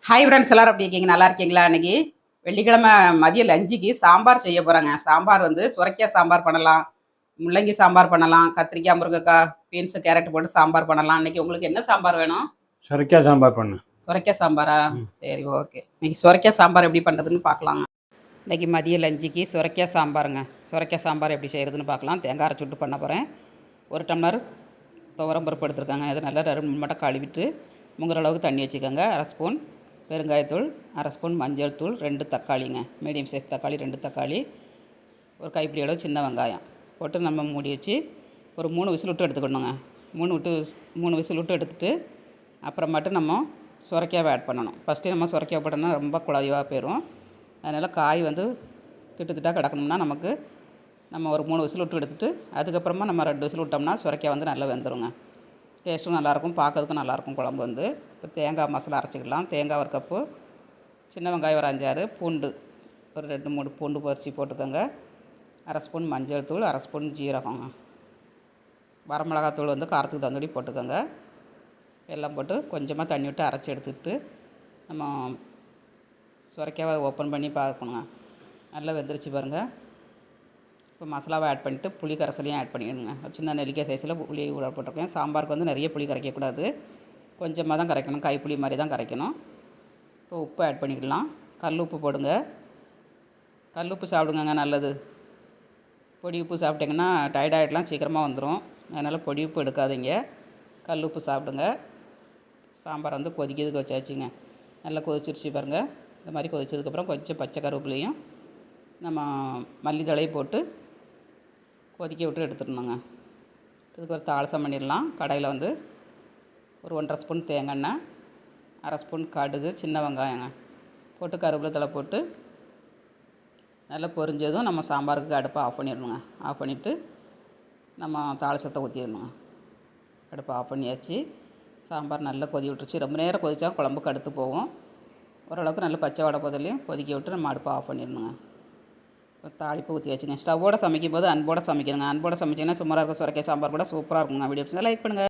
Hi friends, எல்லாரும் எப்படி இருக்கீங்க? நல்லா இருக்கீங்களா? அன்னைக்கு வெள்ளிக்கிழமை மதிய லஞ்சுக்கு சாம்பார் செய்ய போகிறாங்க. சாம்பார் வந்து சுரைக்காய் சாம்பார் பண்ணலாம், முள்ளங்கி சாம்பார் பண்ணலாம், கத்திரிக்காய், முருங்கைக்காய், பீன்ஸு, கேரட் போட்டு சாம்பார் பண்ணலாம். இன்னைக்கு உங்களுக்கு என்ன சாம்பார் வேணும்? சுரைக்காய் சாம்பார் பண்ணு. சுரைக்காய் சாம்பாரா? சரி, ஓகே. இன்னைக்கு சுரைக்காய் சாம்பார் எப்படி பண்ணுறதுன்னு பார்க்கலாங்க. இன்னைக்கு மதிய லஞ்சுக்கு சுரைக்காய் சாம்பாருங்க. சுரைக்காய் சாம்பார் எப்படி செய்கிறதுன்னு பார்க்கலாம். தேங்காய் அரைச்சி விட்டு பண்ண போகிறேன். 1 டம்ளர் துவரம் பருப்பு எடுத்துருக்காங்க. இது நல்லா 2 மட்டும் கழுவிட்டு முங்குற அளவுக்கு தண்ணி வச்சுக்கோங்க. 1/2 ஸ்பூன் பெருங்காயத்தூள், 1/2 ஸ்பூன் மஞ்சள் தூள், 2 தக்காளிங்க, மீடியம் சைஸ் தக்காளி 2 தக்காளி, ஒரு கைப்பிடி அளவு சின்ன வெங்காயம் போட்டு நம்ம மூடி வச்சு ஒரு 3 விசில் விட்டு எடுத்துக்கணுங்க. 3 விசில் விட்டு எடுத்துகிட்டு அப்புறமாட்டு நம்ம சுரைக்காவை ஆட் பண்ணணும். ஃபஸ்ட்டு நம்ம சுரைக்காய் போட்டோம்னா ரொம்ப குழாய்வாக போயிடும். அதனால் காய் வந்து திட்டுத்திட்டாக கிடக்கணும்னா நமக்கு நம்ம ஒரு 3 விசில் விட்டு எடுத்துகிட்டு அதுக்கப்புறமா நம்ம 2 விசில் விட்டோம்னா சுரைக்காய் வந்து நல்லா வெந்துருங்க. டேஸ்ட்டும் நல்லாயிருக்கும், பார்க்கறதுக்கும் நல்லாயிருக்கும் குழம்பு வந்து. இப்போ தேங்காய் மசாலா அரைச்சிக்கலாம். தேங்காய் 1 கப்பு, சின்ன வெங்காயம் ஒரு 5-6, பூண்டு ஒரு 2-3 பூண்டு பறித்து போட்டுக்கோங்க. 1/2 ஸ்பூன் மஞ்சள் தூள், 1/2 ஸ்பூன் ஜீரகங்க, வரமிளகாத்தூள் வந்து காரத்துக்கு தகுந்தபடி போட்டுக்கோங்க. எல்லாம் போட்டு கொஞ்சமாக தண்ணி விட்டு அரைச்சி எடுத்துக்கிட்டு நம்ம சுரைக்காவை ஓப்பன் பண்ணி பார்க்கணுங்க. நல்லா வெந்துருச்சு பாருங்கள். இப்போ மசாலாவை ஆட் பண்ணிவிட்டு புளி கரைசலையும் ஆட் பண்ணிடணுங்க. சின்ன நெல்லிக்காய் சைஸில் புளி ஊற போட்டிருக்கேன். சாம்பாருக்கு வந்து நிறைய புளி கரைக்கக்கூடாது, கொஞ்சமாக தான் கரைக்கணும், கைப்புளி மாதிரி தான் கரைக்கணும். இப்போ உப்பு ஆட் பண்ணிக்கலாம். கல் உப்பு போடுங்க. கல் உப்பு சாப்பிடுங்க, நல்லது. பொடி உப்பு சாப்பிட்டிங்கன்னா டைராய்டெலாம் சீக்கிரமாக வந்துடும். அதனால் பொடி உப்பு எடுக்காதீங்க, கல் உப்பு சாப்பிடுங்க. சாம்பார் வந்து கொதிக்கிறதுக்கு வச்சாச்சுங்க. நல்லா கொதிச்சிருச்சு பாருங்கள். இந்த மாதிரி கொதிச்சதுக்கப்புறம் கொஞ்சம் பச்சை கருவேப்பிலையும் நம்ம மல்லித்தழையை போட்டு கொதிக்க விட்டு எடுத்துடணுங்க. இதுக்கு ஒரு தாளிசம் பண்ணிடலாம். கடாயில் வந்து ஒரு 1.5 ஸ்பூன் தேங்காய் எண்ணெய், 1/2 ஸ்பூன் கடுகு, சின்ன வெங்காயங்க போட்டு கருவேப்பிலை தழை போட்டு நல்லா பொரிஞ்சதும் நம்ம சாம்பாருக்கு அடுப்பை ஆஃப் பண்ணிடணுங்க. ஆஃப் பண்ணிவிட்டு நம்ம தாளிசத்தை ஊற்றிடணுங்க. அடுப்பை ஆஃப் பண்ணியாச்சு. சாம்பார் நல்லா கொதி விட்டுருச்சு. ரொம்ப நேரம் கொதிச்சா குழம்பு கடுத்து போகும். ஓரளவுக்கு நல்லா பச்சை வடை பதிலையும் கொதிக்க விட்டு நம்ம அடுப்பை ஆஃப் பண்ணிடணுங்க. இப்போ தாளிப்பு ஊற்றி வச்சுங்க. ஸ்டவ்வோடு சமைக்கும் போது அன்போடு சமைக்கணுங்க. அன்போடு சமைச்சிங்கன்னா சுமாராக இருக்கும் சுரைக்காய் சாம்பார் கூட சூப்பராக இருக்குங்க. வீடியோ லைக் பண்ணுங்கள்.